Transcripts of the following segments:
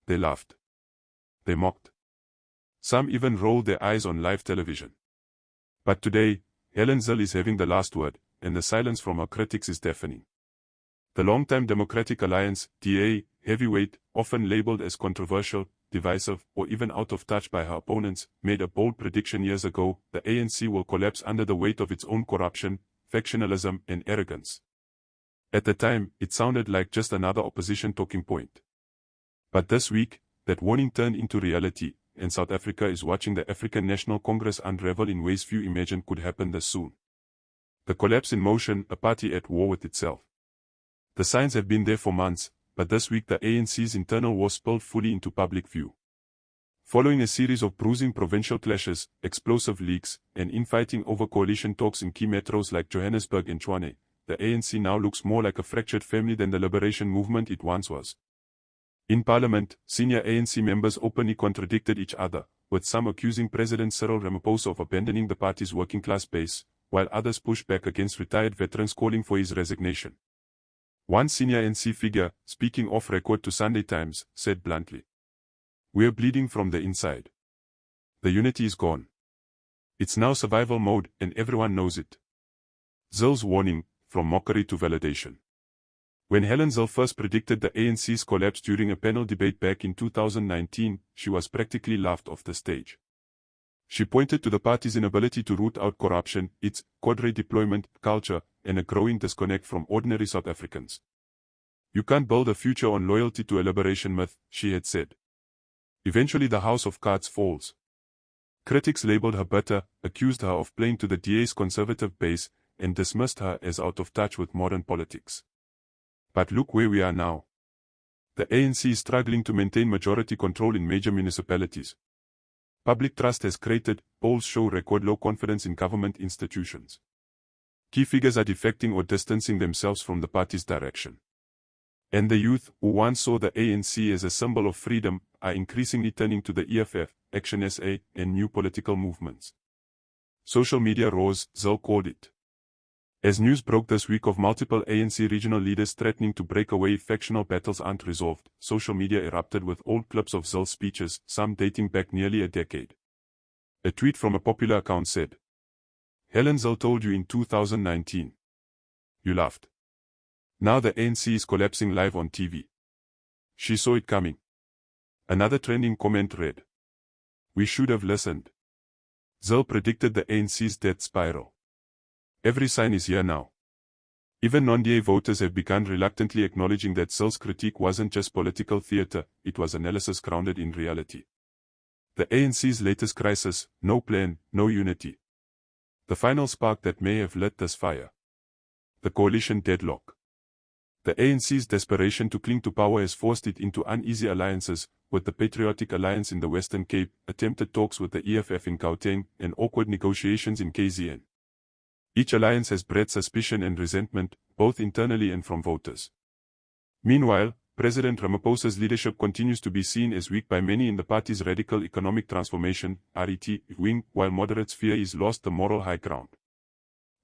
They laughed. They mocked. Some even rolled their eyes on live television. But today, Helen Zille is having the last word, and the silence from her critics is deafening. The longtime Democratic Alliance, DA, heavyweight, often labeled as controversial, divisive, or even out of touch by her opponents, made a bold prediction years ago: the ANC will collapse under the weight of its own corruption, factionalism, and arrogance. At the time, it sounded like just another opposition talking point. But this week, that warning turned into reality, and South Africa is watching the African National Congress unravel in ways few imagined could happen this soon. The collapse in motion, a party at war with itself. The signs have been there for months, but this week the ANC's internal war spilled fully into public view. Following a series of bruising provincial clashes, explosive leaks, and infighting over coalition talks in key metros like Johannesburg and Tshwane, the ANC now looks more like a fractured family than the liberation movement it once was. In Parliament, senior ANC members openly contradicted each other, with some accusing President Cyril Ramaphosa of abandoning the party's working-class base, while others pushed back against retired veterans calling for his resignation. One senior ANC figure, speaking off record to Sunday Times, said bluntly, "We're bleeding from the inside. The unity is gone. It's now survival mode, and everyone knows it." Zille's warning, from mockery to validation. When Helen Zille first predicted the ANC's collapse during a panel debate back in 2019, she was practically laughed off the stage. She pointed to the party's inability to root out corruption, its cadre deployment culture, and a growing disconnect from ordinary South Africans. "You can't build a future on loyalty to a liberation myth," she had said. Eventually the house of cards falls. Critics labeled her bitter, accused her of playing to the DA's conservative base, and dismissed her as out of touch with modern politics. But look where we are now. The ANC is struggling to maintain majority control in major municipalities. Public trust has cratered, polls show record low confidence in government institutions. Key figures are defecting or distancing themselves from the party's direction. And the youth, who once saw the ANC as a symbol of freedom, are increasingly turning to the EFF, Action SA, and new political movements. Social media roars, Zille called it. As news broke this week of multiple ANC regional leaders threatening to break away if factional battles aren't resolved, social media erupted with old clips of Zille's speeches, some dating back nearly a decade. A tweet from a popular account said, "Helen Zille told you in 2019. You laughed. Now the ANC is collapsing live on TV. She saw it coming." Another trending comment read, "We should have listened." Zille predicted the ANC's death spiral. Every sign is here now. Even non-DA voters have begun reluctantly acknowledging that Zille's critique wasn't just political theater, it was analysis grounded in reality. The ANC's latest crisis: no plan, no unity. The final spark that may have lit this fire. The coalition deadlock. The ANC's desperation to cling to power has forced it into uneasy alliances, with the Patriotic Alliance in the Western Cape, attempted talks with the EFF in Gauteng, and awkward negotiations in KZN. Each alliance has bred suspicion and resentment, both internally and from voters. Meanwhile, President Ramaphosa's leadership continues to be seen as weak by many in the party's Radical Economic Transformation (RET) wing, while moderates fear he's lost the moral high ground.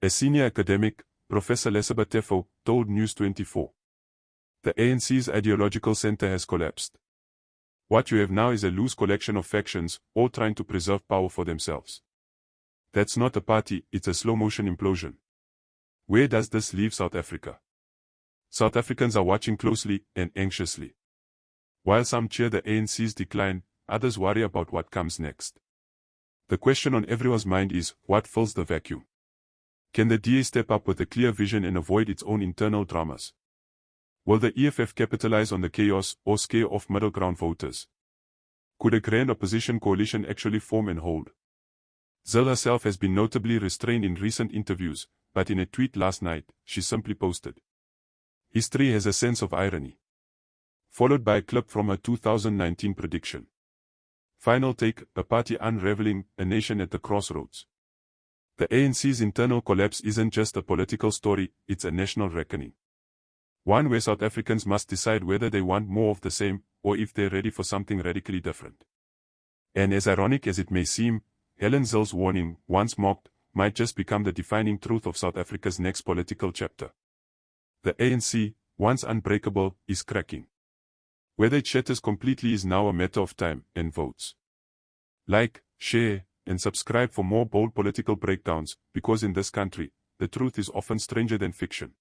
A senior academic, Professor Elizabeth Tefo, told News24, "The ANC's ideological center has collapsed. What you have now is a loose collection of factions, all trying to preserve power for themselves. That's not a party, it's a slow-motion implosion." Where does this leave South Africa? South Africans are watching closely and anxiously. While some cheer the ANC's decline, others worry about what comes next. The question on everyone's mind is, what fills the vacuum? Can the DA step up with a clear vision and avoid its own internal dramas? Will the EFF capitalize on the chaos or scare off middle-ground voters? Could a grand opposition coalition actually form and hold? Zille herself has been notably restrained in recent interviews, but in a tweet last night, she simply posted, "History has a sense of irony," followed by a clip from her 2019 prediction. Final take: a party unraveling, a nation at the crossroads. The ANC's internal collapse isn't just a political story, it's a national reckoning. One where South Africans must decide whether they want more of the same, or if they're ready for something radically different. And as ironic as it may seem, Helen Zille's warning, once mocked, might just become the defining truth of South Africa's next political chapter. The ANC, once unbreakable, is cracking. Whether it shatters completely is now a matter of time and votes. Like, share, and subscribe for more bold political breakdowns, because in this country, the truth is often stranger than fiction.